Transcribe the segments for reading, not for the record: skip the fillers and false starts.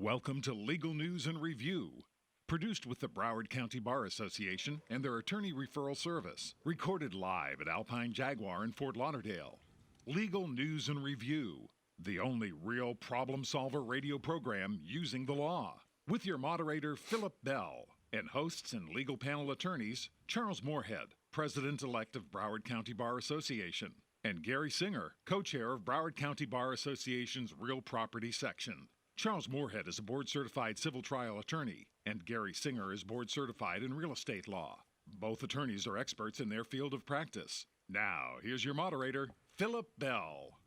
Welcome to Legal News and Review, produced with the Broward County Bar Association and their attorney referral service, recorded live at Alpine Jaguar in Fort Lauderdale. Legal News and Review, the only real problem solver radio program using the law, with your moderator Philip Bell and hosts and legal panel attorneys Charles Moorhead, President-elect of Broward County Bar Association, and Gary Singer, co-chair of Broward County Bar Association's Real Property Section. Charles Moorhead is a board-certified civil trial attorney, and Gary Singer is board-certified in real estate law. Both attorneys are experts in their field of practice. Now, here's your moderator, Philip Bell.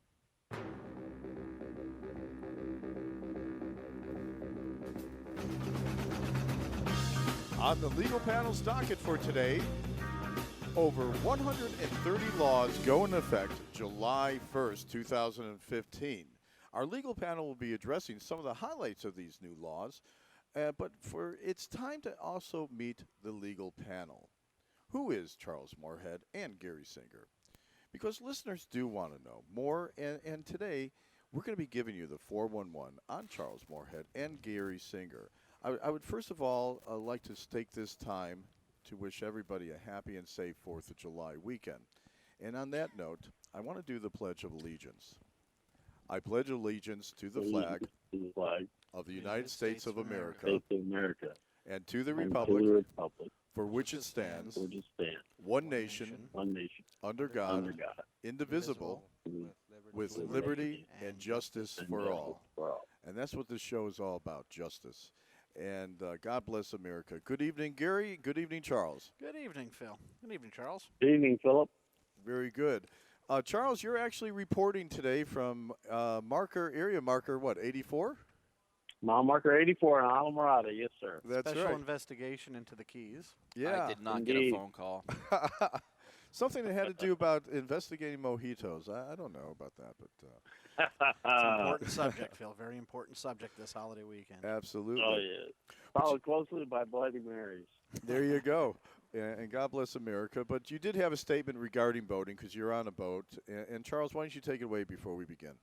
On the legal panel's docket for today, over 130 laws go into effect July 1st, 2015. Our legal panel will be addressing some of the highlights of these new laws, but it's time to also meet the legal panel. Who is Charles Moorhead and Gary Singer? Because listeners do want to know more, and today we're going to be giving you the 411 on Charles Moorhead and Gary Singer. I would first of all like to take this time to wish everybody a happy and safe 4th of July weekend. And on that note, I want to do the Pledge of Allegiance. I pledge allegiance to the flag of the United States of America and to the republic for which it stands, one nation, under God, indivisible, with liberty and justice for all. And that's what this show is all about, justice. And God bless America. Good evening, Gary. Good evening, Charles. Good evening, Phil. Good evening, Charles. Good evening, Philip. Very good. Charles, you're actually reporting today from area marker, what, 84? Mile marker 84 in Alamorada, yes, sir. That's Special right. investigation into the Keys. Yeah. I did not Indeed. get a phone call. Something that had to do about investigating mojitos. I don't know about that, but It's an important subject, Phil. Very important subject this holiday weekend. absolutely. Oh, yeah. Followed closely by Bloody Marys. There you go. And God bless America. But you did have a statement regarding boating because you're on a boat. And Charles, why don't you take it away before we begin?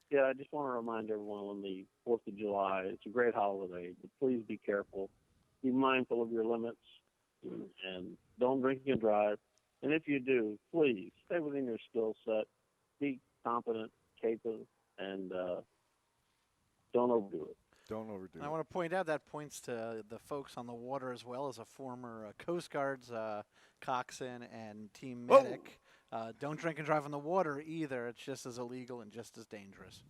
Yeah, I just want to remind everyone on the 4th of July, it's a great holiday, but please be careful. Be mindful of your limits and don't drink and drive. And if you do, please stay within your skill set. Be competent, capable, and don't overdo it. Don't overdo And I it. want to point out that points to the folks on the water as well as a former Coast Guard's coxswain and team medic. Don't drink and drive on the water either. It's just as illegal and just as dangerous.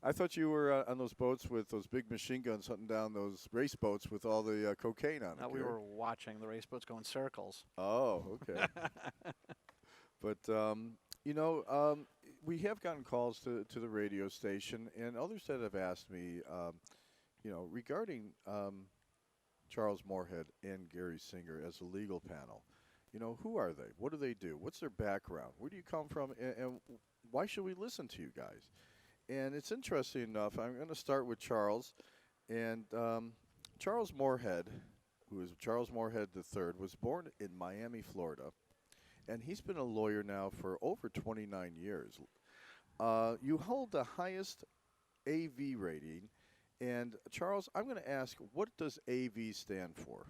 I thought you were on those boats with those big machine guns hunting down those race boats with all the cocaine on it. We Gary. were watching the race boats go in circles. Oh, okay. But, we have gotten calls to the radio station, and others that have asked me, regarding Charles Moorhead and Gary Singer as a legal panel. Who are they? What do they do? What's their background? Where do you come from? And why should we listen to you guys? And it's interesting enough. I'm going to start with Charles. And Charles Moorhead, who is Charles Moorhead III, was born in Miami, Florida. And he's been a lawyer now for over 29 years. You hold the highest AV rating. And, Charles, I'm going to ask, what does AV stand for?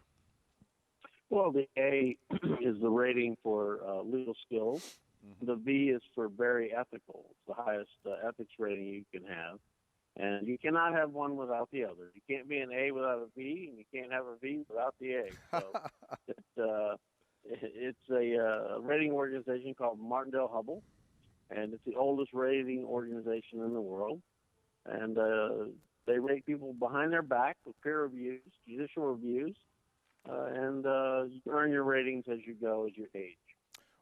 Well, the A is the rating for legal skills. Mm-hmm. The V is for very ethical. It's the highest ethics rating you can have. And you cannot have one without the other. You can't be an A without a V, and you can't have a V without the A. So it's a rating organization called Martindale Hubbell, and it's the oldest rating organization in the world. And they rate people behind their back with peer reviews, judicial reviews, and you earn your ratings as you go, as you age.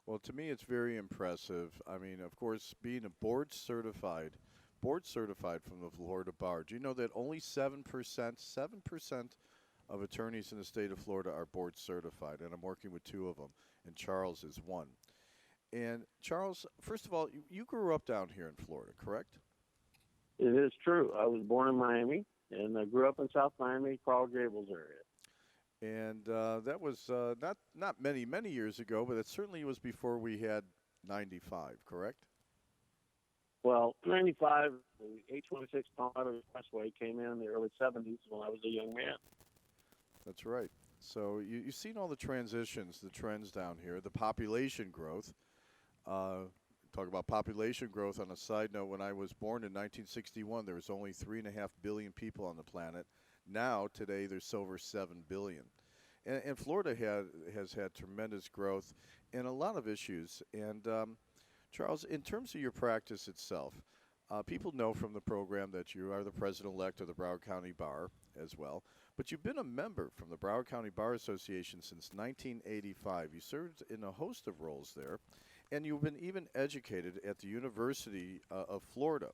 Well, to me, it's very impressive. I mean, of course, being a board certified from the Florida Bar. Do you know that only 7% of attorneys in the state of Florida are board certified? And I'm working with 2 of them, and Charles is one. And Charles, first of all, you grew up down here in Florida, correct? It is true. I was born in Miami, and I grew up in South Miami, Coral Gables area. And that was not many years ago, but it certainly was before we had 95, correct? Well, 95, the 826 Colorado Expressway came in the early 70s when I was a young man. That's right. So you've seen all the transitions, the trends down here, the population growth. Talk about population growth on a side note. When I was born in 1961, there was only 3.5 billion people on the planet. Now, today, there's over 7 billion. And Florida has had tremendous growth and a lot of issues. And Charles, in terms of your practice itself, people know from the program that you are the president-elect of the Broward County Bar as well. But you've been a member from the Broward County Bar Association since 1985. You served in a host of roles there. And you've been even educated at the University of Florida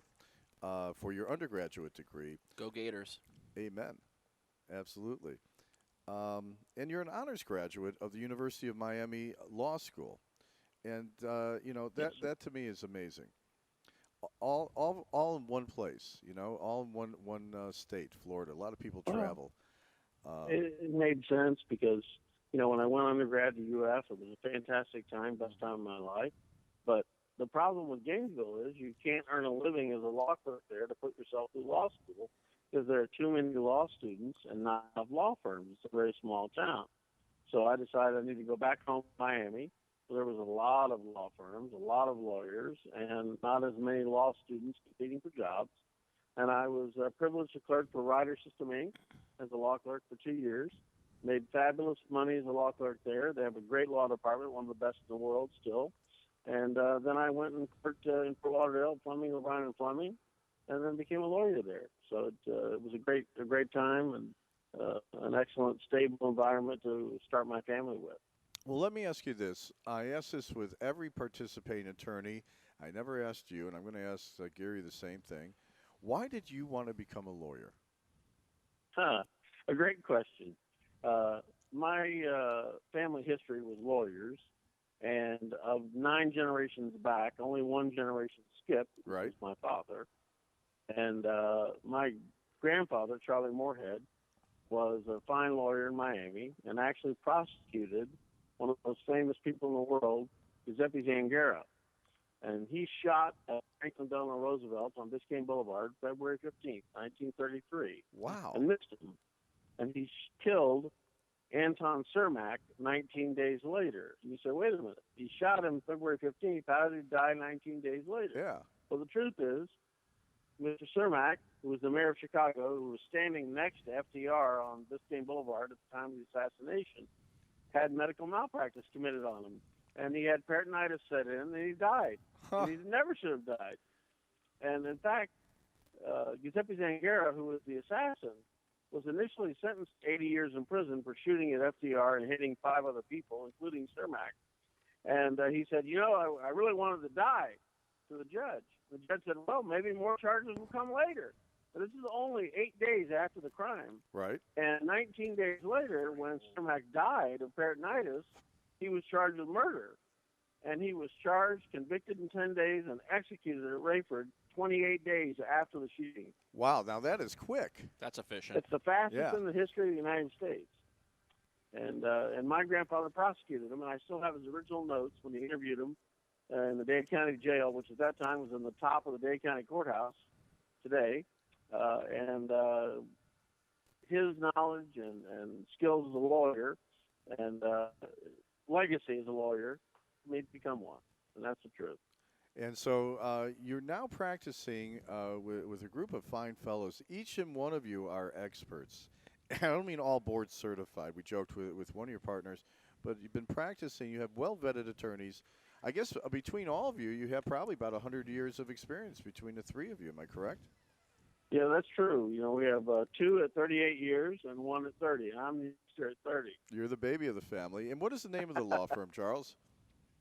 for your undergraduate degree. Go Gators. Amen. Absolutely. And you're an honors graduate of the University of Miami Law School. And, that to me is amazing. All in one place, all in one state, Florida. A lot of people travel. It made sense because, when I went undergrad to UF, it was a fantastic time, best time of my life. But the problem with Gainesville is you can't earn a living as a law clerk there to put yourself through law school because there are too many law students and not enough law firms. It's a very small town. So I decided I need to go back home to Miami. So there was a lot of law firms, a lot of lawyers, and not as many law students competing for jobs. And I was privileged to clerk for Ryder System Inc. as a law clerk for 2 years. Made fabulous money as a law clerk there. They have a great law department, one of the best in the world still. And then I went and clerked in Fort Lauderdale, Fleming, O'Brien and Fleming, and then became a lawyer there. So it was a great time and an excellent, stable environment to start my family with. Well, let me ask you this. I ask this with every participating attorney. I never asked you, and I'm going to ask Gary the same thing. Why did you want to become a lawyer? A great question. My family history was lawyers, and of 9 generations back, only one generation skipped, which Right. was my father. And my grandfather, Charlie Moorhead, was a fine lawyer in Miami and actually prosecuted one of the most famous people in the world, Giuseppe Zangara. And he shot at Franklin Delano Roosevelt on Biscayne Boulevard, February 15th, 1933. Wow. And missed him. And he killed Anton Cermak 19 days later. You say, wait a minute. He shot him February 15th. How did he die 19 days later? Yeah. Well, the truth is, Mr. Cermak, who was the mayor of Chicago, who was standing next to FDR on Biscayne Boulevard at the time of the assassination, had medical malpractice committed on him. And he had peritonitis set in, and he died. And he never should have died. And in fact, Giuseppe Zangara, who was the assassin, was initially sentenced to 80 years in prison for shooting at FDR and hitting 5 other people, including Cermak. And he said, I really wanted to die, to the judge. The judge said, well, maybe more charges will come later. But this is only 8 days after the crime. Right. And 19 days later, when Cermak died of peritonitis, he was charged with murder. And he was charged, convicted in 10 days, and executed at Rayford 28 days after the shooting. Wow, now that is quick. That's efficient. It's the fastest Yeah. in the history of the United States. And my grandfather prosecuted him, and I still have his original notes when he interviewed him in the Dade County Jail, which at that time was in the top of the Dade County Courthouse today. And his knowledge and skills as a lawyer and legacy as a lawyer made me become one. And that's the truth. And so you're now practicing with a group of fine fellows. Each and one of you are experts. I don't mean all board certified. We joked with one of your partners, but you've been practicing. You have well-vetted attorneys. I guess between all of you, you have probably about 100 years of experience between the three of you. Am I correct? Yeah, that's true. We have 2 at 38 years and 1 at 30. I'm the youngster at 30. You're the baby of the family. And what is the name of the law firm, Charles?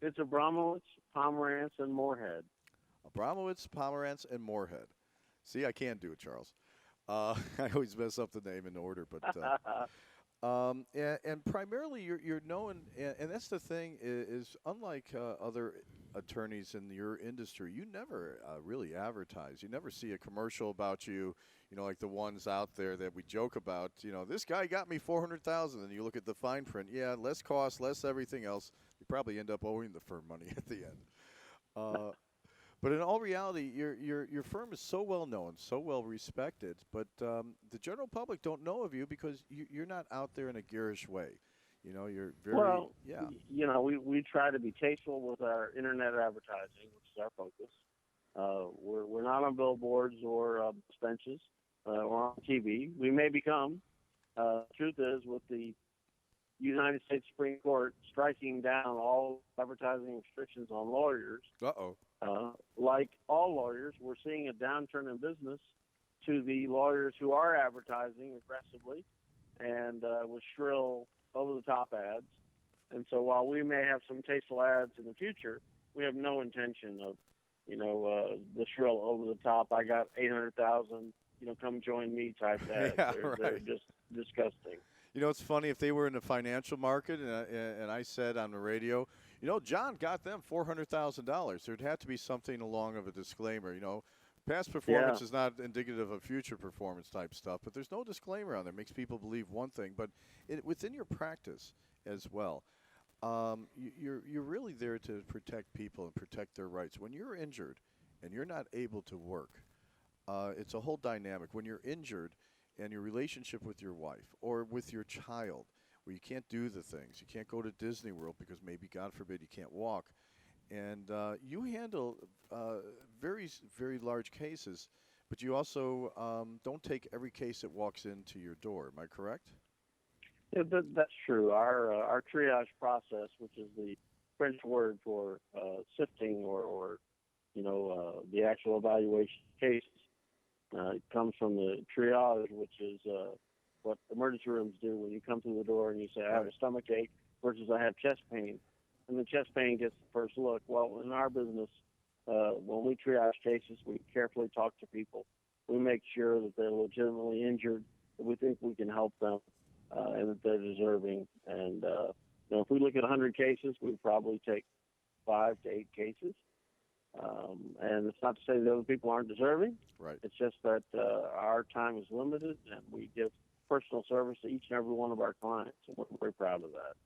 It's Abramowitz, Pomerantz, and Moorhead. Abramowitz, Pomerantz, and Moorhead. See, I can do it, Charles. I always mess up the name in order, but and primarily you're known, and that's the thing is unlike other attorneys in your industry, you never really advertise. You never see a commercial about you, like the ones out there that we joke about. This guy got me $400,000, and you look at the fine print. Yeah, less cost, less everything else. You probably end up owing the firm money at the end. But in all reality, your firm is so well known, so well respected, but the general public don't know of you because you're not out there in a garish way. You know, you're very Well, yeah. we try to be tasteful with our internet advertising, which is our focus. We're not on billboards or benches or on TV. We may become. Truth is, with the United States Supreme Court striking down all advertising restrictions on lawyers, Uh-oh. like all lawyers, we're seeing a downturn in business to the lawyers who are advertising aggressively and with shrill, over-the-top ads. And so while we may have some tasteful ads in the future, we have no intention of, the shrill, over-the-top, I got 800,000, come join me type ads. Yeah, They're just disgusting. You know, it's funny if they were in the financial market and I said on the radio, John got them $400,000. There'd have to be something along of a disclaimer. Past performance is not indicative of future performance type stuff, but there's no disclaimer on there. It makes people believe one thing, but within your practice as well, you're really there to protect people and protect their rights. When you're injured and you're not able to work, it's a whole dynamic. When you're injured and your relationship with your wife or with your child, where you can't do the things, you can't go to Disney World because maybe, God forbid, you can't walk, and you handle very, very large cases, but you also don't take every case that walks into your door. Am I correct? Yeah, that's true. Our triage process, which is the French word for sifting or the actual evaluation cases, it comes from the triage, which is what emergency rooms do when you come through the door and you say, I have a stomach ache versus I have chest pain. And the chest pain gets the first look. Well, in our business, when we triage cases, we carefully talk to people. We make sure that they're legitimately injured, that we think we can help them, and that they're deserving. And if we look at 100 cases, we probably take 5 to 8 cases. And it's not to say that other people aren't deserving. Right. It's just that our time is limited, and we give personal service to each and every one of our clients, and we're very proud of that.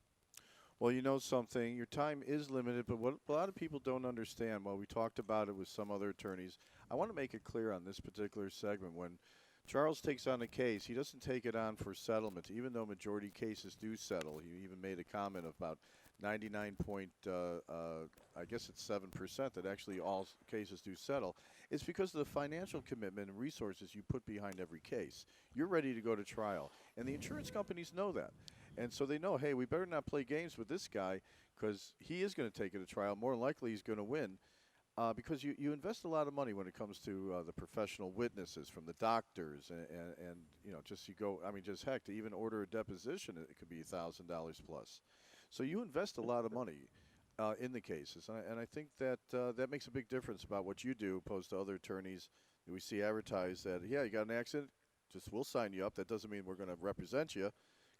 Well, you know something, your time is limited, but what a lot of people don't understand, while we talked about it with some other attorneys, I want to make it clear on this particular segment, when Charles takes on a case, he doesn't take it on for settlement, even though majority cases do settle. He even made a comment about 99 point, I guess it's 7% that actually all cases do settle. It's because of the financial commitment and resources you put behind every case. You're ready to go to trial, and the insurance companies know that. And so they know, hey, we better not play games with this guy because he is going to take it to trial. More likely he's going to win because you invest a lot of money when it comes to the professional witnesses from the doctors and just just heck, to even order a deposition, it could be $1,000 plus. So you invest a lot of money in the cases. And I think that that makes a big difference about what you do opposed to other attorneys that we see advertised that, yeah, you got an accident, we'll sign you up. That doesn't mean we're going to represent you.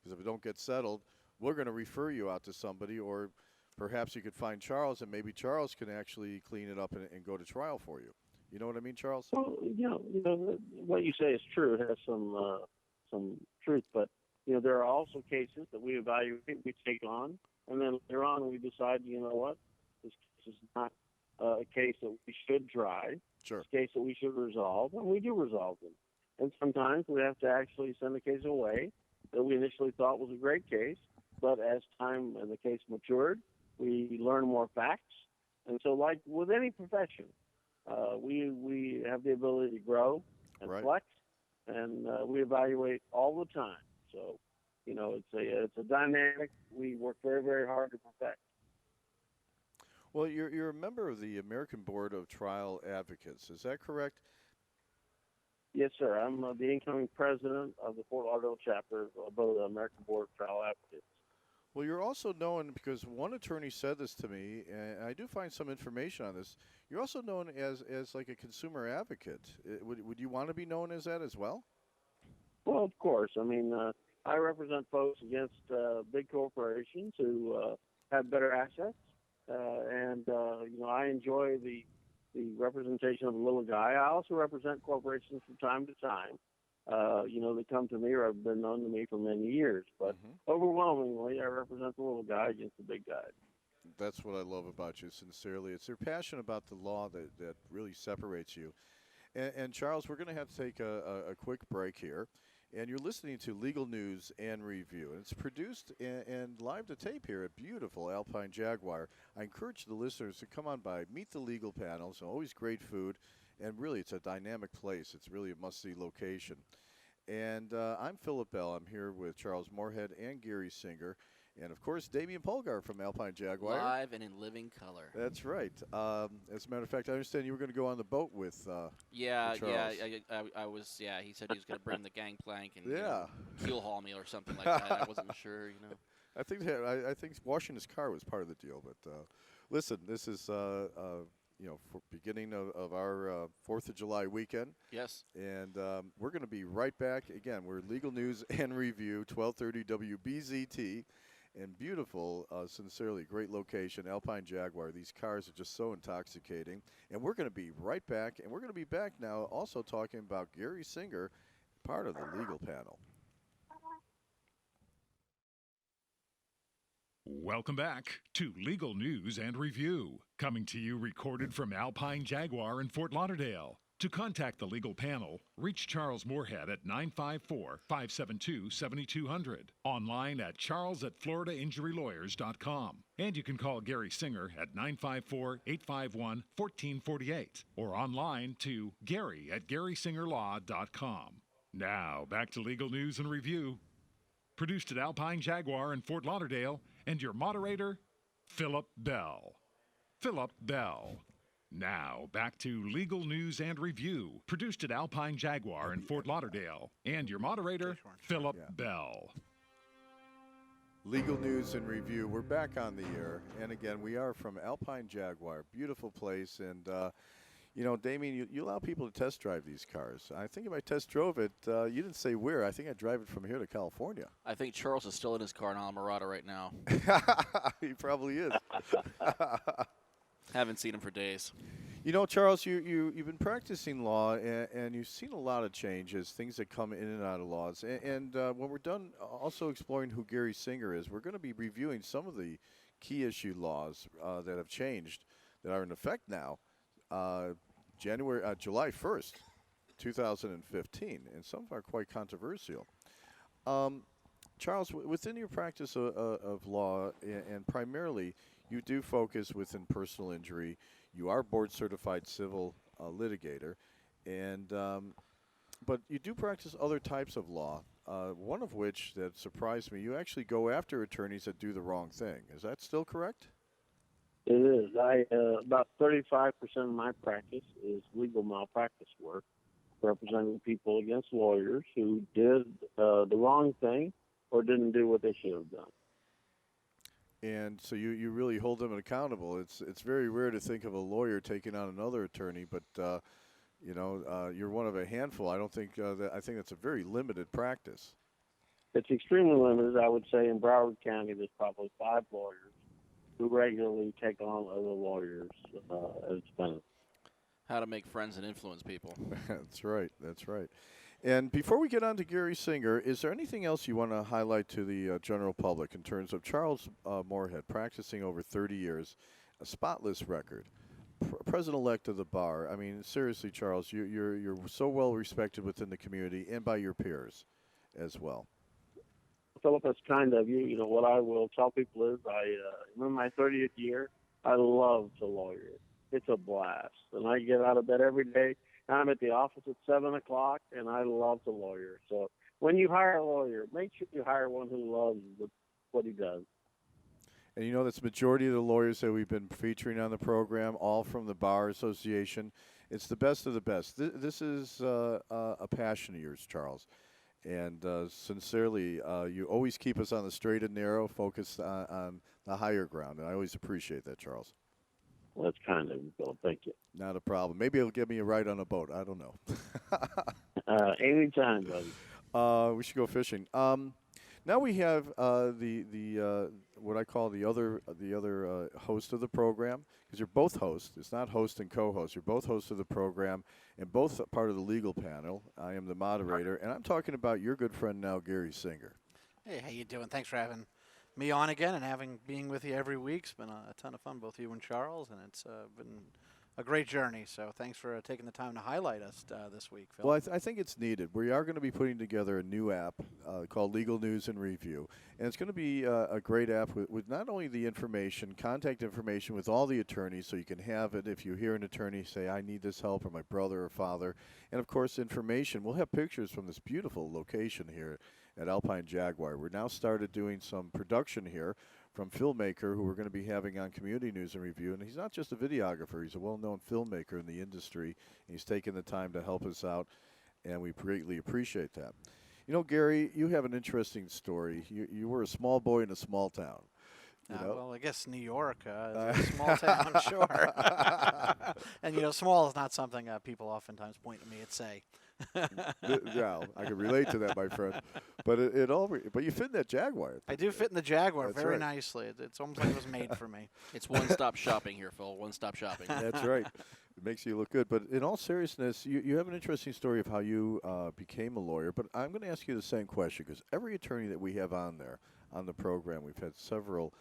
Because if it don't get settled, we're going to refer you out to somebody, or perhaps you could find Charles, and maybe Charles can actually clean it up and go to trial for you. You know what I mean, Charles? Well, what you say is true. It has some truth, but there are also cases that we evaluate, we take on, and then later on we decide, you know what, this case is not a case that we should try. Sure. It's a case that we should resolve, and we do resolve them. And sometimes we have to actually send the case away that we initially thought was a great case, but as time and the case matured, we learn more facts. And so, like with any profession, we have the ability to grow and flex, and we evaluate all the time. So, it's a dynamic we work very, very hard to perfect. Well, you're a member of the American Board of Trial Advocates. Is that correct? Yes, sir. I'm the incoming president of the Fort Lauderdale chapter of the American Board of Trial Advocates. Well, you're also known, because one attorney said this to me, and I do find some information on this. You're also known as like a consumer advocate. Would you want to be known as that as well? Well, of course. I mean, I represent folks against big corporations who have better assets, and I enjoy the representation of the little guy. I also represent corporations from time to time, that come to me or have been known to me for many years. But overwhelmingly, I represent the little guy against the big guy. That's what I love about you, sincerely. It's your passion about the law that really separates you. And Charles, we're going to have to take a quick break here. And you're listening to Legal News and Review. And it's produced and live to tape here at beautiful Alpine Jaguar. I encourage the listeners to come on by, meet the legal panels. Always great food. And really, it's a dynamic place. It's really a must-see location. And I'm Philip Bell. I'm here with Charles Moorhead and Gary Singer. And, of course, Damian Polgar from Alpine Jaguar. Live and in living color. That's right. As a matter of fact, I understand you were going to go on the boat with Charles. I was. Yeah, he said he was going to bring the gangplank and keel haul me or something like that. I wasn't sure, I think washing his car was part of the deal. But listen, this is for beginning of our 4th of July weekend. Yes. And we're going to be right back. Again, we're Legal News and Review, 1230 WBZT. And beautiful, sincerely, great location, Alpine Jaguar. These cars are just so intoxicating. And we're going to be right back. And we're going to be back now also talking about Gary Singer, part of the legal panel. Welcome back to Legal News and Review, coming to you recorded from Alpine Jaguar in Fort Lauderdale. To contact the legal panel, reach Charles Moorhead at 954-572-7200, online at charles@floridainjurylawyers.com. And you can call Gary Singer at 954-851-1448 or online to gary@garysingerlaw.com. Now, back to Legal News and Review. Produced at Alpine Jaguar in Fort Lauderdale, and your moderator, Philip Bell. Philip Bell. Now, back to Legal News and Review, produced at Alpine Jaguar in Fort Lauderdale, and your moderator, Philip Bell. Legal News and Review, we're back on the air, and again, we are from Alpine Jaguar, beautiful place, and Damien, you allow people to test drive these cars. I think if I test drove it, you didn't say where. I think I drive it from here to California. I think Charles is still in his car in Alamorada right now. He probably is. Haven't seen him for days. Charles, you've been practicing law, and you've seen a lot of changes, things that come in and out of laws. And when we're done also exploring who Gary Singer is, we're going to be reviewing some of the key issue laws that have changed, that are in effect now, July 1st, 2015, and some are quite controversial. Charles, within your practice of law, and primarily you do focus within personal injury. You are board-certified civil litigator, and but you do practice other types of law, one of which that surprised me, you actually go after attorneys that do the wrong thing. Is that still correct? It is. About 35% of my practice is legal malpractice work, representing people against lawyers who did the wrong thing or didn't do what they should have done. And so you really hold them accountable. It's very rare to think of a lawyer taking on another attorney, but you're one of a handful. I think that's a very limited practice. It's extremely limited. I would say in Broward County, there's probably 5 lawyers who regularly take on other lawyers as benefits. How to make friends and influence people. That's right. And before we get on to Gary Singer, is there anything else you want to highlight to the general public in terms of Charles Moorhead, practicing over 30 years, a spotless record, president-elect of the bar? I mean, seriously, Charles, you're so well respected within the community and by your peers as well. Philip, that's kind of you. What I will tell people is I'm in my 30th year. I love to lawyer. It's a blast. And I get out of bed every day. I'm at the office at 7 o'clock, and I love to lawyer. So when you hire a lawyer, make sure you hire one who loves what he does. And that's the majority of the lawyers that we've been featuring on the program, all from the Bar Association. It's the best of the best. This is a passion of yours, Charles. And sincerely, you always keep us on the straight and narrow, focused on the higher ground. And I always appreciate that, Charles. Well, that's kind of you, Bill. Thank you. Not a problem. Maybe it'll give me a ride on a boat. I don't know. Anytime, buddy. We should go fishing. Now we have the what I call the other host of the program, because you're both hosts. It's not host and co-host. You're both hosts of the program and both part of the legal panel. I am the moderator, and I'm talking about your good friend now, Gary Singer. Hey, how you doing? Thanks for having me on again and being with you every week. It's been a ton of fun, both you and Charles, and it's been a great journey. So thanks for taking the time to highlight us this week, Phil. Well, I think it's needed. We are going to be putting together a new app called Legal News and Review. And it's going to be a great app with not only the information, contact information with all the attorneys, so you can have it if you hear an attorney say, I need this help, or my brother or father. And, of course, information. We'll have pictures from this beautiful location here at Alpine Jaguar. We're now started doing some production here from filmmaker who we're going to be having on Community News and Review. And he's not just a videographer. He's a well-known filmmaker in the industry. And he's taken the time to help us out, and we greatly appreciate that. You know, Gary, you have an interesting story. You were a small boy in a small town. Well, I guess New York is a small town, sure. And, small is not something people oftentimes point at me and say. Yeah, I can relate to that, my friend. But but you fit in that Jaguar. I do fit in the Jaguar That's very right. nicely. It's almost like it was made for me. It's one-stop shopping here, Phil. One-stop shopping. That's right. It makes you look good. But in all seriousness, you have an interesting story of how you became a lawyer. But I'm going to ask you the same question, because every attorney that we have on the program, we've had several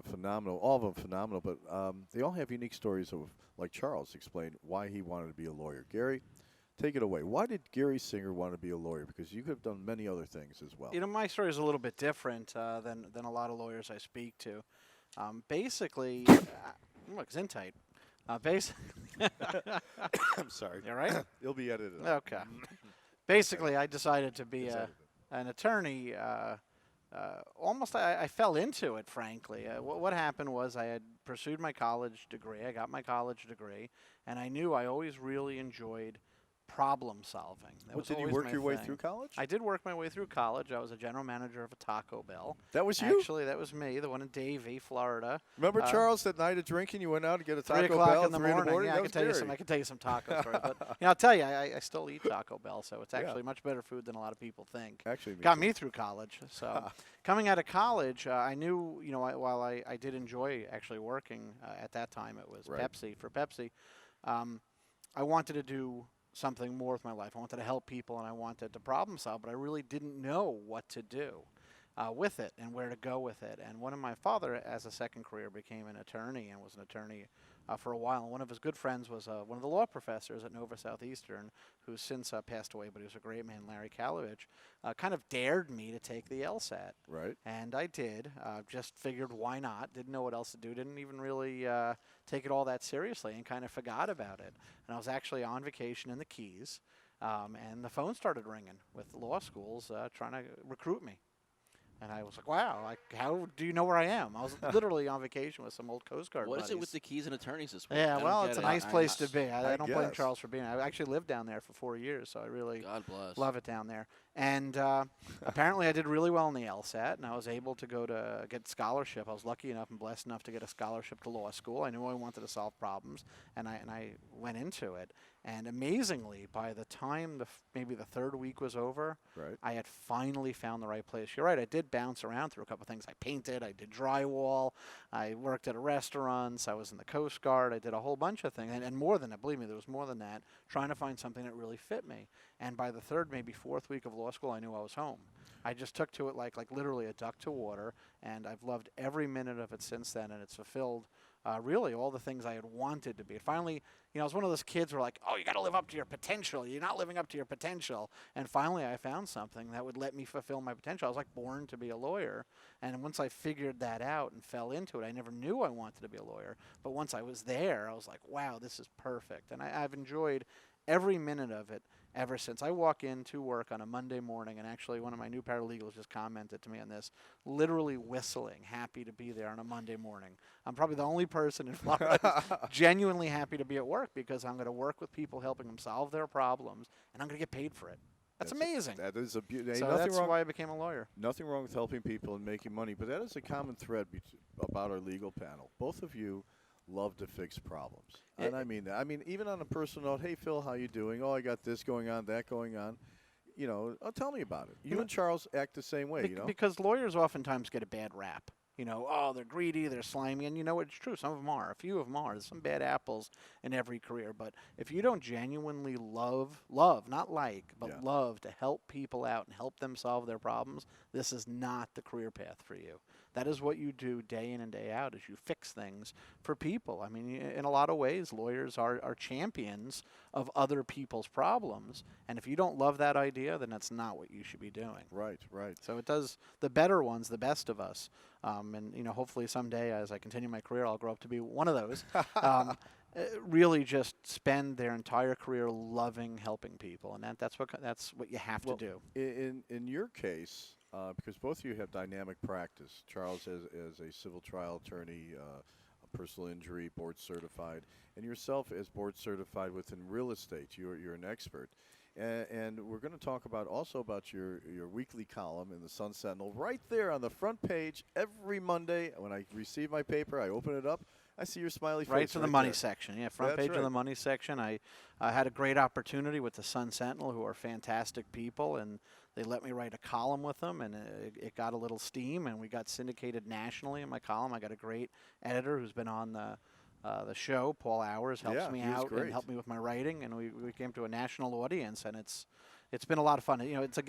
phenomenal, all of them phenomenal, but they all have unique stories of, like Charles explained, why he wanted to be a lawyer. Gary, take it away. Why did Gary Singer want to be a lawyer? Because you could have done many other things as well. My story is a little bit different than a lot of lawyers I speak to. Basically, look, Zintite. Basically, I'm sorry. you all right? It'll be edited out. Okay. Basically, I decided to be an attorney. I fell into it, frankly. What happened was I had pursued my college degree. I got my college degree, and I knew I always really enjoyed problem solving. Did you work your way through college? I did work my way through college. I was a general manager of a Taco Bell. That was you? Actually, that was me, the one in Davie, Florida. Remember, Charles, that night of drinking, you went out to get a 3 Taco o'clock Bell in the 3 morning. Yeah, That I was can tell you some taco stories. But I'll tell you, I still eat Taco Bell, so it's actually much better food than a lot of people think. Actually, got me through college. So coming out of college, I knew, while I did enjoy actually working at that time, it was Pepsi. For Pepsi, I wanted to do something more with my life. I wanted to help people, and I wanted to problem solve, but I really didn't know what to do with it and where to go with it. And one of my father, as a second career, became an attorney and was an attorney for a while. And one of his good friends was one of the law professors at Nova Southeastern, who's since passed away, but he was a great man, Larry Kalovich, kind of dared me to take the LSAT. Right. And I did. Just figured, why not? Didn't know what else to do. Didn't even really take it all that seriously, and kind of forgot about it. And I was actually on vacation in the Keys, and the phone started ringing with law schools trying to recruit me. And I was like, wow, how do you know where I am? I was literally on vacation with some old Coast Guard buddies. What is it with the Keys and attorneys this week? Yeah, well, it's a nice place to be. I don't blame guess. Charles for being there. I actually lived down there for 4 years, so I really God bless. love it down there. And apparently I did really well in the LSAT, and I was able to go to get scholarship. I was lucky enough and blessed enough to get a scholarship to law school. I knew I wanted to solve problems, and I went into it. And amazingly, by the time maybe the third week was over, I had finally found the right place. You're right, I did bounce around through a couple of things. I painted, I did drywall, I worked at restaurants, I was in the Coast Guard, I did a whole bunch of things. And more than that, believe me, there was more than that, trying to find something that really fit me. And by the third, maybe fourth week of law school, I knew I was home. I just took to it like literally a duck to water, and I've loved every minute of it since then, and it's fulfilled really all the things I had wanted to be. It finally, I was one of those kids who were like, oh, you got to live up to your potential. You're not living up to your potential. And finally I found something that would let me fulfill my potential. I was like born to be a lawyer. And once I figured that out and fell into it, I never knew I wanted to be a lawyer. But once I was there, I was like, wow, this is perfect. And I've enjoyed every minute of it ever since. I walk into work on a Monday morning, and actually one of my new paralegals just commented to me on this, literally whistling, happy to be there on a Monday morning. I'm probably the only person in Florida who's genuinely happy to be at work, because I'm going to work with people, helping them solve their problems, and I'm going to get paid for it. That's amazing. That is a beauty. So that's why I became a lawyer. Nothing wrong with helping people and making money, but that is a common thread about our legal panel. Both of you love to fix problems. And I mean that. I mean, even on a personal note, hey, Phil, how you doing? Oh, I got this going on, that going on. Tell me about it. You and Charles act the same way, Because lawyers oftentimes get a bad rap. oh, they're greedy, they're slimy, and it's true. Some of them are. A few of them are. There's some bad apples in every career. But if you don't genuinely love, not like, but love to help people out and help them solve their problems, this is not the career path for you. That is what you do day in and day out, is you fix things for people. I mean, in a lot of ways, lawyers are champions of other people's problems. And if you don't love that idea, then that's not what you should be doing. Right. So it does the better ones, the best of us. And hopefully someday, as I continue my career, I'll grow up to be one of those. Really just spend their entire career loving helping people. And that's what you have to do. In your case, because both of you have dynamic practice, Charles as a civil trial attorney, a personal injury board certified, and yourself as board certified within real estate. You're an expert. And we're going to talk about your weekly column in the Sun Sentinel right there on the front page every Monday. When I receive my paper, I open it up. I see your smiley face. Right to the money there. section. Yeah, front That's page of the money section. I had a great opportunity with the Sun Sentinel, who are fantastic people, and they let me write a column with them, and it got a little steam, and we got syndicated nationally in my column. I got a great editor who's been on the show. Paul Hours helps me out and helped me with my writing, and we came to a national audience, and it's been a lot of fun. It's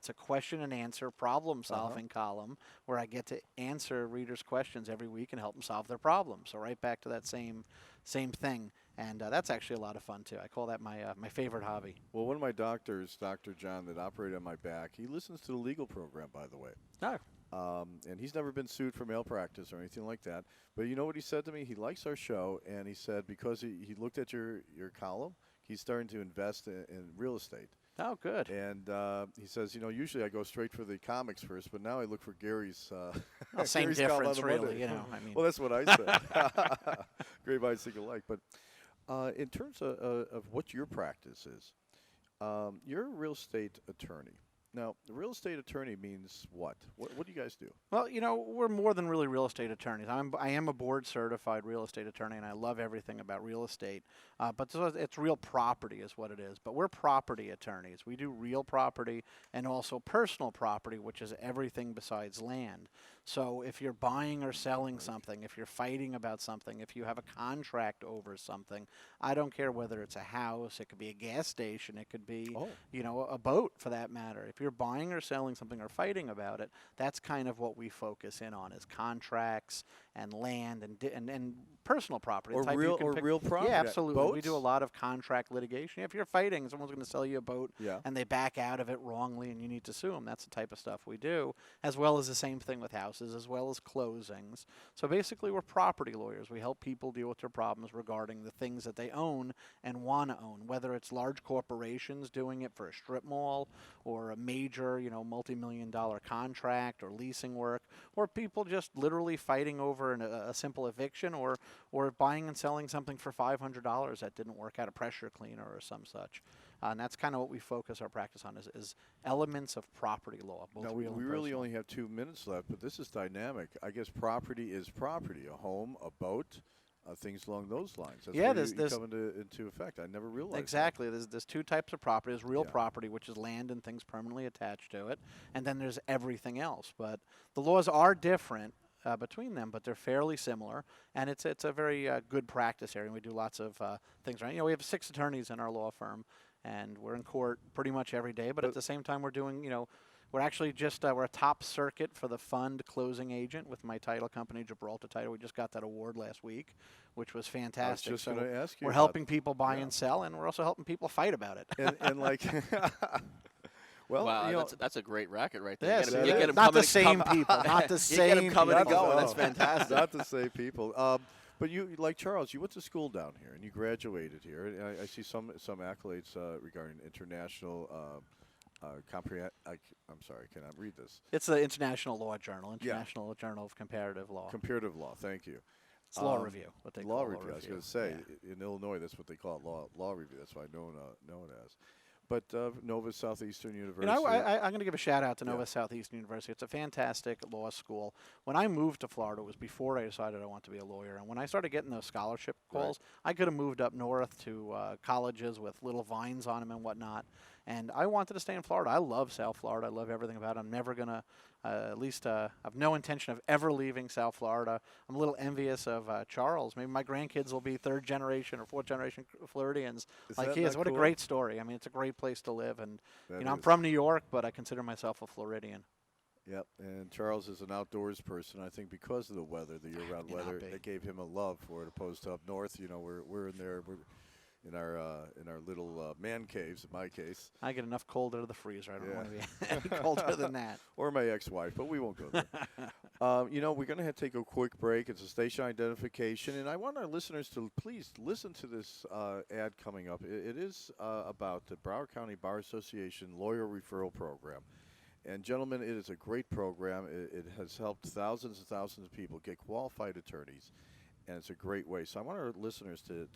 a question and answer problem solving column where I get to answer readers' questions every week and help them solve their problems. So right back to that same thing, and that's actually a lot of fun too. I call that my favorite hobby. Well, one of my doctors, Dr. John, that operated on my back, he listens to the legal program, by the way. Oh. And he's never been sued for malpractice or anything like that. But you know what he said to me? He likes our show, and he said because he looked at your column, he's starting to invest in real estate. Oh, good. And he says, usually I go straight for the comics first, but now I look for Gary's. Same Gary's difference, really. I mean. Well, that's what I said. Great minds think alike. But in terms of what your practice is, you're a real estate attorney. Now, the real estate attorney means what? What do you guys do? Well, we're more than really real estate attorneys. I am a board certified real estate attorney, and I love everything about real estate. But it's real property is what it is. But we're property attorneys. We do real property and also personal property, which is everything besides land. So if you're buying or selling something, if you're fighting about something, if you have a contract over something, I don't care whether it's a house, it could be a gas station, it could be, a boat for that matter. If you're buying or selling something or fighting about it, that's kind of what we focus in on is contracts and land and personal property. Or real property. Yeah, absolutely. Boats? We do a lot of contract litigation. If you're fighting, someone's going to sell you a boat and they back out of it wrongly and you need to sue them. That's the type of stuff we do, as well as the same thing with houses, as well as closings. So basically, we're property lawyers. We help people deal with their problems regarding the things that they own and want to own, whether it's large corporations doing it for a strip mall or a major, multi-million-dollar contract or leasing work, or people just literally fighting over a simple eviction or buying and selling something for $500 that didn't work out, a pressure cleaner or some such. And that's kind of what we focus our practice on is elements of property law. Both now, we really only have 2 minutes left, but this is dynamic. I guess property is property, a home, a boat, things along those lines. That's where you come into effect. I never realized exactly. that. There's two types of property. There's real property, which is land and things permanently attached to it, and then there's everything else. But the laws are different between them, but they're fairly similar, and it's a very good practice area. And we do lots of things, right? We have 6 attorneys in our law firm, and we're in court pretty much every day. But at the same time, we're doing, we're actually we're a top circuit for the fund closing agent with my title company, Gibraltar Title. We just got that award last week, which was fantastic. I was just going to ask you. We're helping people buy and sell, and we're also helping people fight about it. And like. Well, wow, that's a great racket right there. Yes, you get them not the same people. Not the same You get them coming and people. going. That's fantastic. Not the same people. But you, like Charles, you went to school down here and you graduated here. And I see some accolades regarding international. I'm sorry, I cannot read this. It's the International Law Journal, International Journal of Comparative Law. Comparative Law, thank you. It's law review, what they call law review. I was going to say, in Illinois, that's what they call it, law review. That's why I know it as. But Nova Southeastern University. I'm going to give a shout out to Nova Southeastern University. It's a fantastic law school. When I moved to Florida, it was before I decided I wanted to be a lawyer. And when I started getting those scholarship calls, I could have moved up north to colleges with little vines on them and whatnot. And I wanted to stay in Florida. I love South Florida. I love everything about it. I'm never going to At least I have no intention of ever leaving South Florida. I'm a little envious of Charles. Maybe my grandkids will be third generation or fourth generation Floridians like he is. What a great story. I mean, it's a great place to live. And, I'm from New York, but I consider myself a Floridian. Yep, and Charles is an outdoors person. I think because of the weather, the year-round weather, it gave him a love for it, opposed to up north. We're in there. We're in our little man caves, in my case. I get enough cold out of the freezer. I don't want to be any colder than that. Or my ex-wife, but we won't go there. We're going to have to take a quick break. It's a station identification, and I want our listeners to please listen to this ad coming up. It is about the Broward County Bar Association Lawyer Referral Program. And, gentlemen, it is a great program. It has helped thousands and thousands of people get qualified attorneys. And it's a great way. So I want our listeners to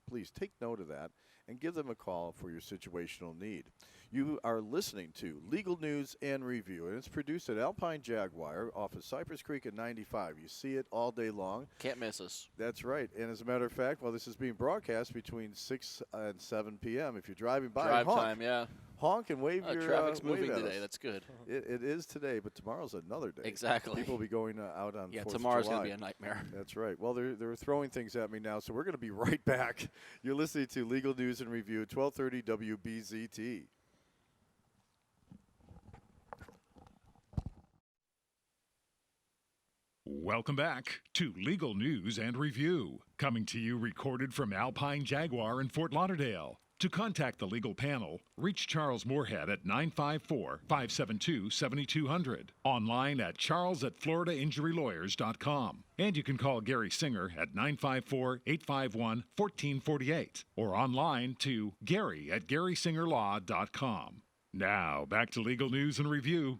please take note of that and give them a call for your situational need. You are listening to Legal News and Review, and it's produced at Alpine Jaguar off of Cypress Creek at 95. You see it all day long. Can't miss us. That's right. And as a matter of fact, this is being broadcast between 6 and 7 p.m. If you're driving by, drive time, yeah. Honk and wave your traffic's wave moving at today. us. That's good. It is today, but tomorrow's another day. Exactly. People will be going out on 4th of July. Tomorrow's going to be a nightmare. That's right. Well, they're throwing things at me now, so we're going to be right back. You're listening to Legal News and Review, 1230 WBZT. Welcome back to Legal News and Review, coming to you recorded from Alpine Jaguar in Fort Lauderdale. To contact the legal panel, reach Charles Moorhead at 954-572-7200, online at charles@floridainjurylawyers.com. And you can call Gary Singer at 954-851-1448 or online to gary@garysingerlaw.com. Now, back to Legal News and Review.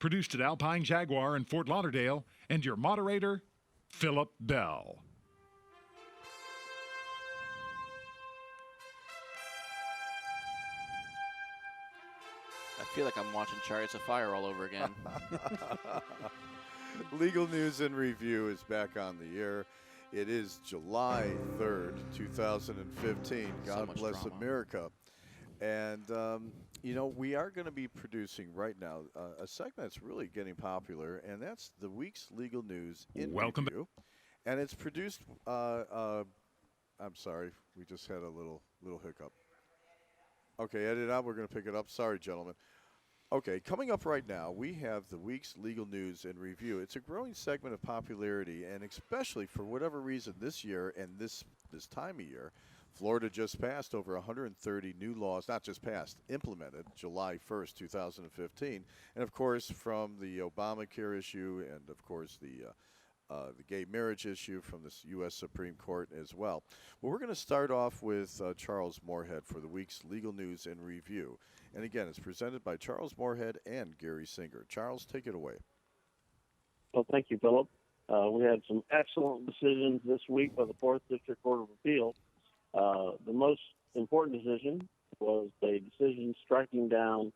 Produced at Alpine Jaguar in Fort Lauderdale, and your moderator, Philip Bell. I feel like I'm watching Chariots of Fire all over again. Legal News and Review is back on the air. It is July 3rd, 2015. God bless drama. America. And, we are going to be producing right now a segment that's really getting popular, and that's the week's legal news in review. And it's produced, I'm sorry, we just had a little hiccup. Okay, edit out. We're going to pick it up. Sorry, gentlemen. Okay, coming up right now, we have the week's legal news and review. It's a growing segment of popularity, and especially for whatever reason this year and this time of year, Florida just passed over 130 new laws, not just passed, implemented July 1st, 2015. And, of course, from the Obamacare issue and, of course, the gay marriage issue from the U.S. Supreme Court as well. Well, we're going to start off with Charles Moorhead for the week's legal news and review. And, again, it's presented by Charles Moorhead and Gary Singer. Charles, take it away. Well, thank you, Philip. We had some excellent decisions this week by the 4th District Court of Appeal. The most important decision was a decision striking down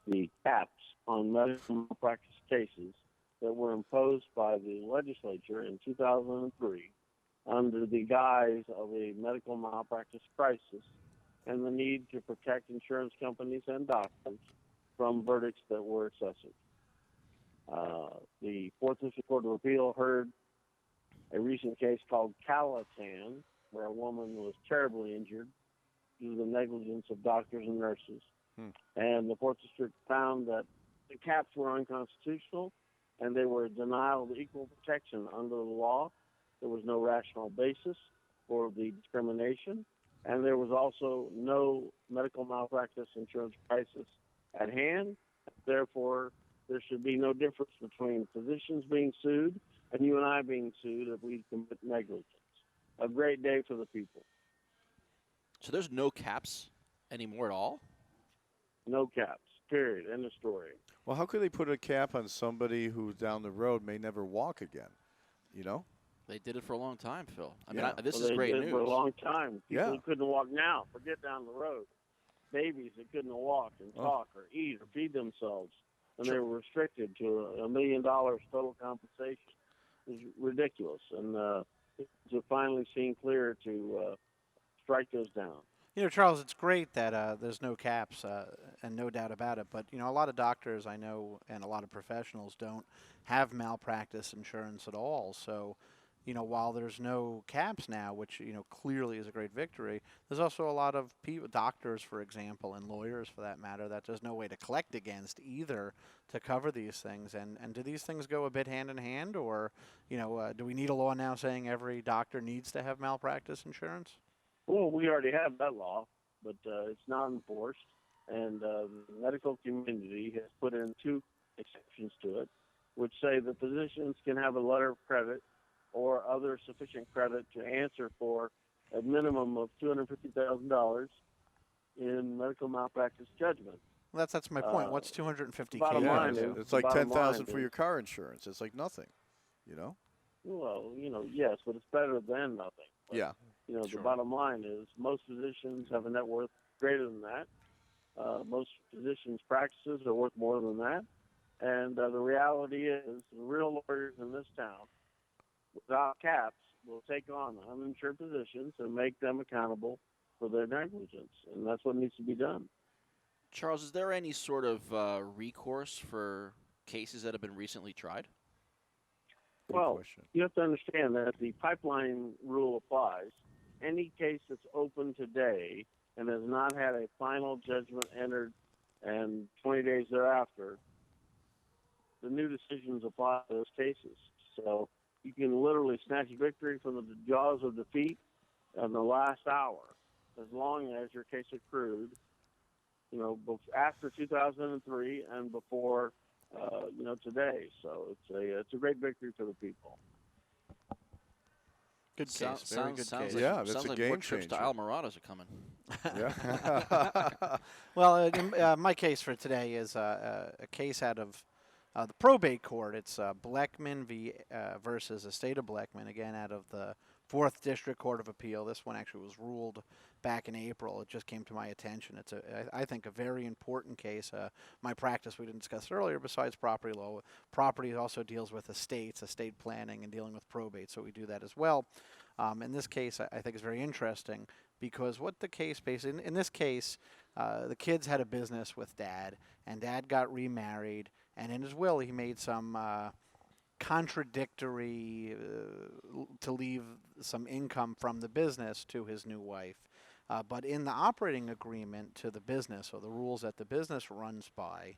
the caps on medical malpractice cases that were imposed by the legislature in 2003 under the guise of a medical malpractice crisis and the need to protect insurance companies and doctors from verdicts that were excessive. The 4th District Court of Appeal heard a recent case called Calatan, where a woman was terribly injured due to the negligence of doctors and nurses. And the 4th District found that the caps were unconstitutional and they were a denial of equal protection under the law. There was no rational basis for the discrimination, and there was also no medical malpractice insurance crisis at hand. Therefore, there should be no difference between physicians being sued and you and I being sued if we commit negligence. A great day for the people. So there's no caps anymore at all? No caps, period. End of story. Well, how could they put a cap on somebody who down the road may never walk again, They did it for a long time, Phil. I Yeah. mean, this Well, is they great did news. for a long time. People Yeah. couldn't walk now. Forget down the road. Babies that couldn't walk and talk or eat or feed themselves, and they were restricted to $1 million total compensation. It was ridiculous, and to finally seem clear to strike those down. Charles, it's great that there's no caps, and no doubt about it. But a lot of doctors I know and a lot of professionals don't have malpractice insurance at all. So, while there's no caps now, which clearly is a great victory, there's also a lot of people, doctors, for example, and lawyers for that matter, that there's no way to collect against either to cover these things. And do these things go a bit hand in hand, or do we need a law now saying every doctor needs to have malpractice insurance? Well, we already have that law, but it's not enforced, and the medical community has put in two exceptions to it, which say that physicians can have a letter of credit or other sufficient credit to answer for a minimum of $250,000 in medical malpractice judgment. Well, that's my point. What's 250K? Bottom Yeah, line is, it's like bottom 10,000 line for is- your car insurance. It's like nothing, Well, yes, but it's better than nothing. But, Yeah. The Sure. bottom line is most physicians have a net worth greater than that. Most physicians' practices are worth more than that. And the reality is the real lawyers in this town, without caps, will take on uninsured physicians and make them accountable for their negligence. And that's what needs to be done. Charles, is there any sort of recourse for cases that have been recently tried? Good Well, question. you have to understand that the pipeline rule applies. Any case that's open today and has not had a final judgment entered and 20 days thereafter, the new decisions apply to those cases. So you can literally snatch victory from the jaws of defeat in the last hour, as long as your case accrued, after 2003 and before, today. So it's a great victory for the people. Good case. Sounds, Very good sounds case. like, Yeah, that's sounds a like game more trips to changer. Almiradas are coming. Yeah. Well, my case for today is a case out of the probate court. It's Bleckman versus Estate of Bleckman, again out of the 4th District Court of Appeal. This one actually was ruled back in April. It just came to my attention. It's I think a very important case. My practice, we didn't discuss it earlier, besides property law. Property also deals with estates, estate planning, and dealing with probate, so we do that as well. In this case, I think is very interesting because what the case basically, in this case, the kids had a business with Dad, and Dad got remarried, and in his will he made some contradictory to leave some income from the business to his new wife. But in the operating agreement to the business, or the rules that the business runs by,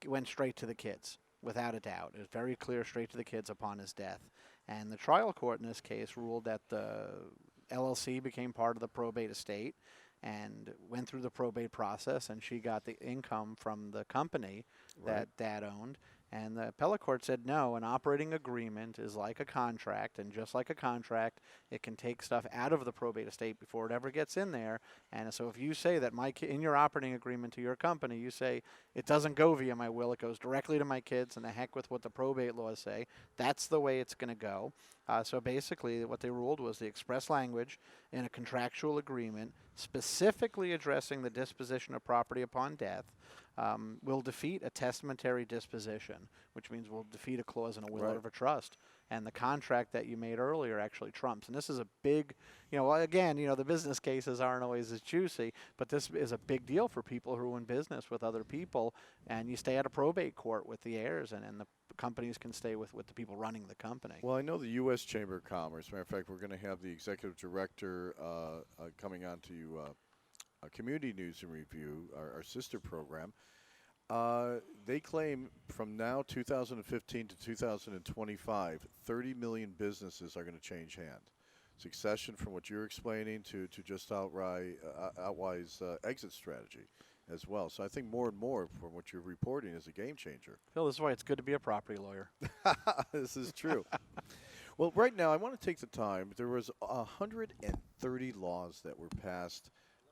went straight to the kids, without a doubt. It was very clear, straight to the kids upon his death. And the trial court in this case ruled that the LLC became part of the probate estate and went through the probate process, and she got the income from the company that Dad owned. And the appellate court said, no, an operating agreement is like a contract, and just like a contract, it can take stuff out of the probate estate before it ever gets in there. And so if you say that in your operating agreement to your company, you say it doesn't go via my will, it goes directly to my kids, and the heck with what the probate laws say, that's the way it's going to go. So basically what they ruled was the express language in a contractual agreement specifically addressing the disposition of property upon death will defeat a testamentary disposition, which means will defeat a clause in a will or a trust. And the contract that you made earlier actually trumps. And this is a big, again, the business cases aren't always as juicy, but this is a big deal for people who are in business with other people. And you stay at a probate court with the heirs, and the companies can stay with the people running the company. Well, I know the U.S. Chamber of Commerce. Matter of fact, we're going to have the executive director coming on to Community News and Review, our sister program. They claim from now, 2015 to 2025, 30 million businesses are going to change hands. Succession, from what you're explaining, to just Outwise exit strategy as well. So I think more and more from what you're reporting is a game changer. Phil, this is why it's good to be a property lawyer. This is true. Well, right now I want to take the time. There was 130 laws that were passed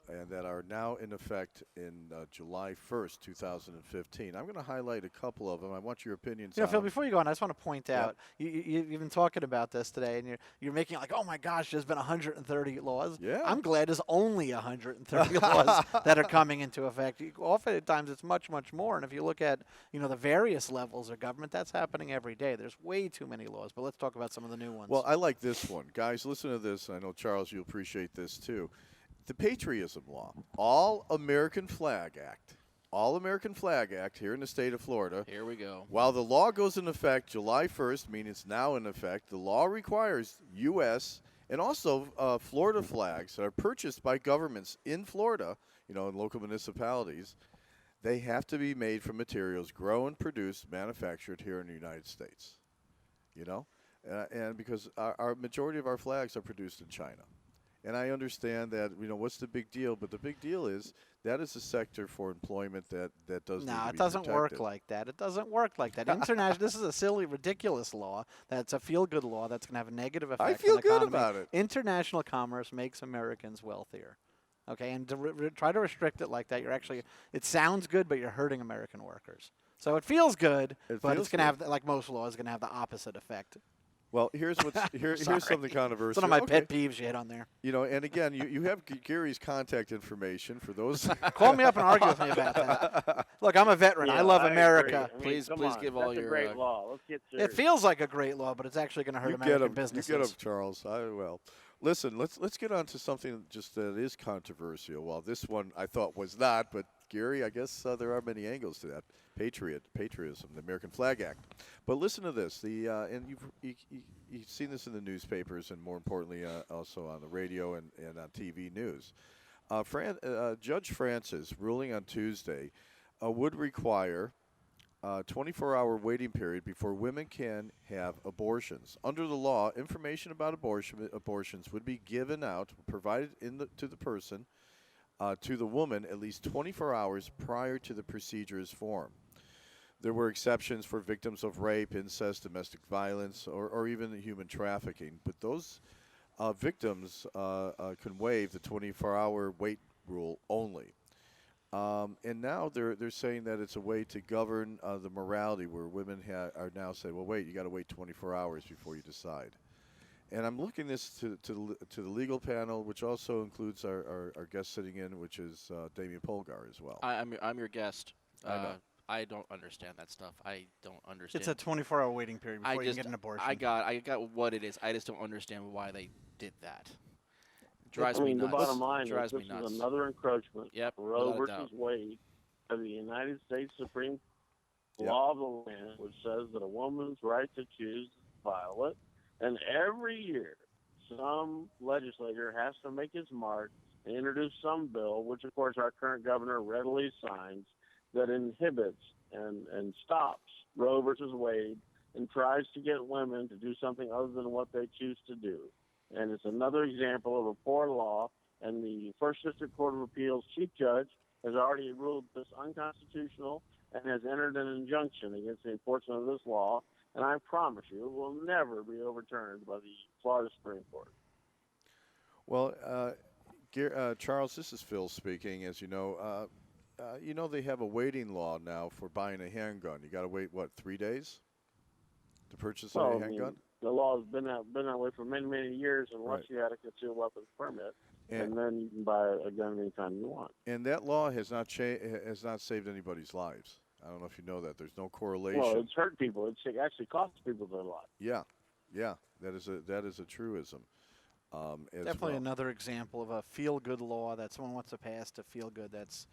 and that are now in effect in July 1st, 2015. I'm going to highlight a couple of them. I want your opinions on Phil, them. before you go on, I just want to point out, you've been talking about this today, and you're making it like, oh my gosh, there's been 130 laws. Yeah. I'm glad there's only 130 laws that are coming into effect. Oftentimes it's much, much more. And if you look at, the various levels of government, that's happening every day. There's way too many laws. But let's talk about some of the new ones. Well, I like this one. Guys, listen to this. I know, Charles, you appreciate this too. the patriotism law, All-American Flag Act. All-American Flag Act here in the state of Florida. Here we go. While the law goes into effect July 1st, meaning it's now in effect, the law requires U.S. and also Florida flags that are purchased by governments in Florida, in local municipalities. They have to be made from materials grown, produced, manufactured here in the United States. And because our majority of our flags are produced in China. And I understand that, what's the big deal? But the big deal is that is a sector for employment that does need to be it doesn't protected. work like that. It doesn't work like that. International. This is a silly, ridiculous law. That's a feel-good law that's going to have a negative effect. I feel on the good economy. about it. International commerce makes Americans wealthier. Okay, and to try to restrict it like that, it sounds good, but you're hurting American workers. So it feels good, but it's going to have, like most laws, going to have the opposite effect. Well, here's something controversial. It's one of my pet peeves you hit on there. And again, you have Gary's contact information for those. Call me up and argue with me about that. Look, I'm a veteran. I love America. Please give all That's your. a great law. Let's get serious. It feels like a great law, but it's actually going to hurt American businesses. You get him, Charles. Listen, let's get on to something just that is controversial. Well, this one I thought was not, but Gary, I guess there are many angles to that. Patriotism, the American Flag Act. But listen to this. And you've seen this in the newspapers, and more importantly, also on the radio and on TV news. Judge Francis ruling on Tuesday would require a 24-hour waiting period before women can have abortions. Under the law, information about abortions would be given out, provided to the person, to the woman at least 24 hours prior to the procedure is formed. There were exceptions for victims of rape, incest, domestic violence, or even human trafficking. But those victims can waive the 24-hour wait rule only. And now they're saying that it's a way to govern the morality, where women are now saying, well, wait, you got to wait 24 hours before you decide. And I'm looking this to the legal panel, which also includes our guest sitting in, which is Damian Polgar as well. I'm your guest. I know. I don't understand that stuff. I don't understand. It's a 24-hour waiting period before you can get an abortion. I got what it is. I just don't understand why they did that. It drives me nuts. The bottom line is this nuts. is another encroachment. Yep, Roe versus Wade of the United States Supreme Law of the land, which says that a woman's right to choose is violate. And every year, some legislator has to make his mark and introduce some bill, which, of course, our current governor readily signs, that inhibits and stops Roe versus Wade and tries to get women to do something other than what they choose to do. And it's another example of a poor law, and the First District Court of Appeals Chief Judge has already ruled this unconstitutional and has entered an injunction against the enforcement of this law, and I promise you it will never be overturned by the Florida Supreme Court. Well, Charles, this is Phil speaking. As you know, they have a waiting law now for buying a handgun. You got to wait, 3 days to purchase a handgun? The law has been that way for many, many years unless you had a concealed weapons permit, and then you can buy a gun anytime you want. And that law has not saved anybody's lives. I don't know if you know that. There's no correlation. Well, it's hurt people. It actually costs people their lives. Yeah, that is a truism. Definitely another example of a feel-good law that someone wants to pass to feel good. That's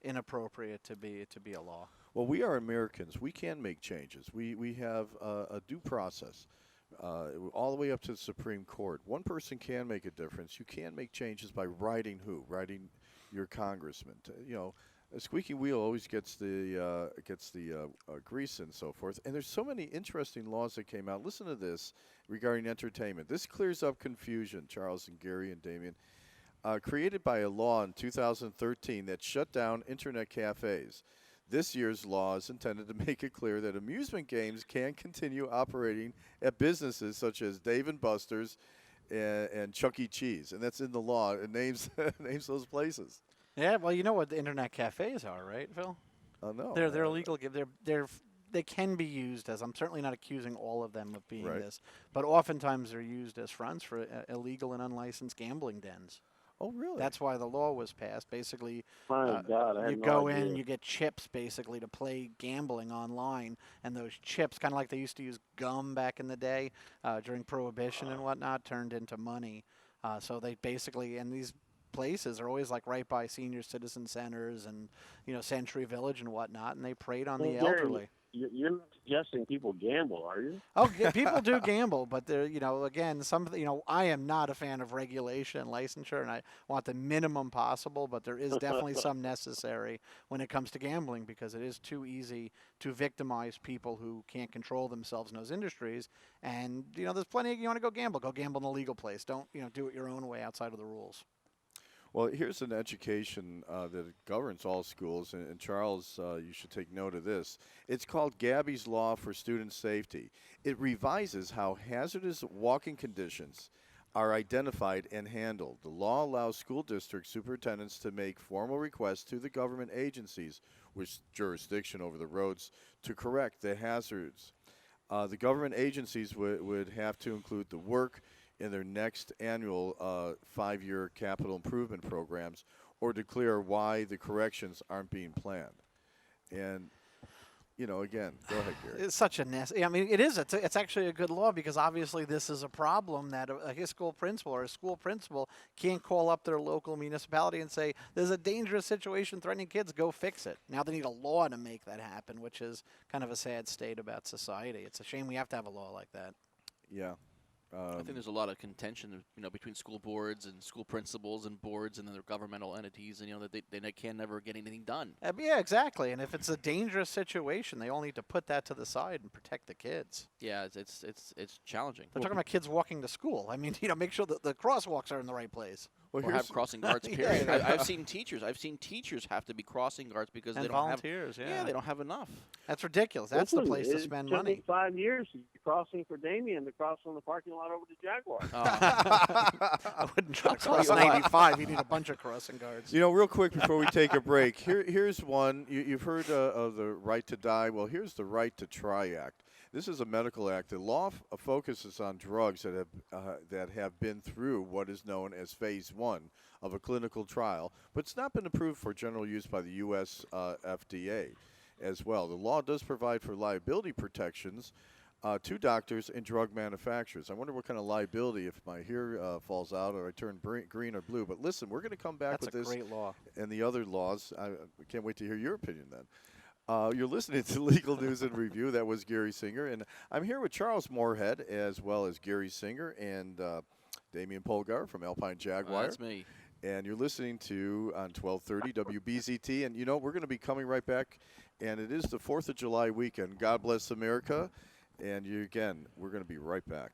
inappropriate to be a law. Well, we are Americans. We can make changes. We have a due process all the way up to the Supreme Court. One person can make a difference. You can make changes by writing your congressman. A squeaky wheel always gets the grease and so forth. And there's so many interesting laws that came out. Listen to this regarding entertainment. This clears up confusion, Charles and Gary and Damien. Created by a law in 2013 that shut down internet cafes. This year's law is intended to make it clear that amusement games can continue operating at businesses such as Dave & Buster's and Chuck E. Cheese. And that's in the law. It names those places. Yeah, well, you know what the internet cafes are, right, Phil? Oh, no. They're illegal. They can be used as, I'm certainly not accusing all of them of being this, but oftentimes they're used as fronts for illegal and unlicensed gambling dens. Oh, really? That's why the law was passed. Basically, My God, I had you no go idea. in, you get chips basically to play gambling online, and those chips, kind of like they used to use gum back in the day during Prohibition and whatnot, turned into money. So they basically, and these places are always like right by senior citizen centers and Century Village and whatnot, and they preyed on the elderly. You're not suggesting people gamble, are you? Oh, people do gamble, but they're, again, I am not a fan of regulation and licensure, and I want the minimum possible, but there is definitely some necessary when it comes to gambling, because it is too easy to victimize people who can't control themselves in those industries. And, there's plenty you want to go gamble in a legal place. Don't, do it your own way outside of the rules. Well, here's an education that governs all schools, and Charles, you should take note of this. It's called Gabby's Law for Student Safety. It revises how hazardous walking conditions are identified and handled. The law allows school district superintendents to make formal requests to the government agencies with jurisdiction over the roads to correct the hazards. The government agencies would have to include the work in their next annual 5-year capital improvement programs, or declare why the corrections aren't being planned. And, again, go ahead, Gary. It's such a mess. I mean, it is. It's actually a good law, because obviously this is a problem that a school principal can't call up their local municipality and say, there's a dangerous situation threatening kids, go fix it. Now they need a law to make that happen, which is kind of a sad state about society. It's a shame we have to have a law like that. Yeah. I think there's a lot of contention, between school boards and school principals and boards and then their governmental entities, and that they can never get anything done. Yeah, exactly. And if it's a dangerous situation, they all need to put that to the side and protect the kids. Yeah, it's challenging. They're talking about kids walking to school. I mean, make sure that the crosswalks are in the right place. Or have crossing guards. Period. I've seen teachers have to be crossing guards because they don't volunteers, have. Yeah, they don't have enough. That's ridiculous. That's the place to spend money. It took 5 years crossing for Damien to cross from the parking lot over to Jaguar. I wouldn't try to cross 95. You need a bunch of crossing guards. Real quick before we take a break, here's one. You've heard of the right to die. Well, here's the Right to Try Act. This is a medical act. The law focuses on drugs that have been through what is known as Phase 1 of a clinical trial, but it's not been approved for general use by the U.S. FDA as well. The law does provide for liability protections to doctors and drug manufacturers. I wonder what kind of liability if my hair falls out or I turn green or blue. But listen, we're going to come back with this. That's a great law. And the other laws. I can't wait to hear your opinion then. You're listening to Legal News and Review. That was Gary Singer. And I'm here with Charles Moorhead, as well as Gary Singer and Damian Polgar from Alpine Jaguar. That's me. And you're listening to on 1230 WBZT. And, we're going to be coming right back. And it is the 4th of July weekend. God bless America. And we're going to be right back.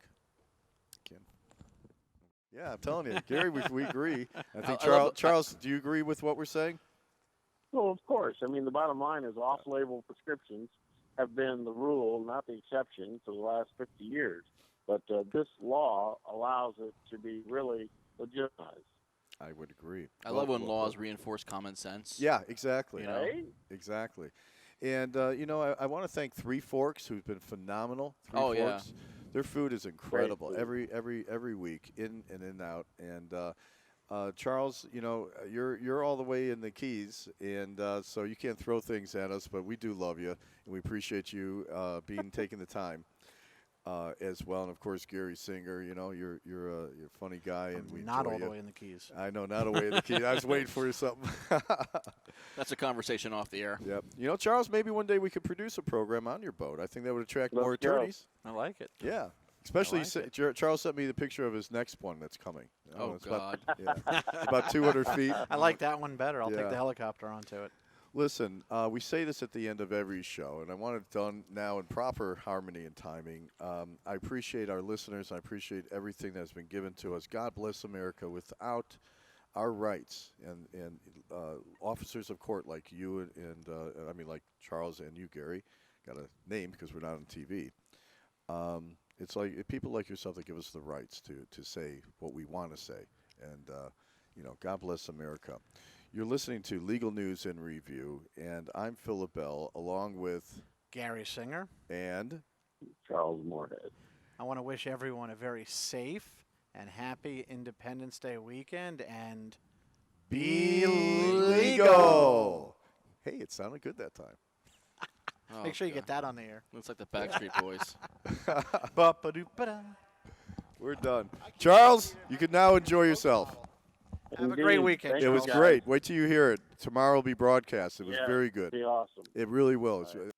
Yeah, I'm telling you, Gary, we agree. I think Charles, do you agree with what we're saying? Well, of course. I mean, the bottom line is off-label prescriptions have been the rule, not the exception, for the last 50 years. But this law allows it to be really legitimized. I would agree. I love when laws reinforce common sense. Yeah, exactly. Right? Exactly. And, I want to thank Three Forks, who's been phenomenal. Three Forks. Yeah. Their food is incredible Great food. every week, in and out. And Charles, you're all the way in the Keys, and so you can't throw things at us, but we do love you, and we appreciate you taking the time as well. And of course, Gary Singer, you're a funny guy, and we not enjoy all the you. way in the Keys. I know, not all the way in the Keys. I was waiting for you something. That's a conversation off the air. Yep. Charles, maybe one day we could produce a program on your boat. I think that would attract more attorneys. I like it. Yeah. Especially, Charles sent me the picture of his next one that's coming. Oh, God. About 200 feet. I like that one better. I'll take the helicopter onto it. Listen, we say this at the end of every show, and I want it done now in proper harmony and timing. I appreciate our listeners. I appreciate everything that's been given to us. God bless America. Without our rights and officers of court like you and like Charles and you, Gary, got a name because we're not on TV. It's like people like yourself that give us the rights to say what we want to say. And, God bless America. You're listening to Legal News and Review, and I'm Philip Bell, along with Gary Singer and Charles Moorhead. I want to wish everyone a very safe and happy Independence Day weekend, and be legal. Hey, it sounded good that time. Make sure you get that on the air. Looks like the Backstreet Boys. We're done. Charles, you can now enjoy yourself. Have a great Indeed. weekend. Thank It you, was guys. great. Wait till you hear it. Tomorrow will be broadcast. It was Yeah, very good. Be awesome. It really will. All right.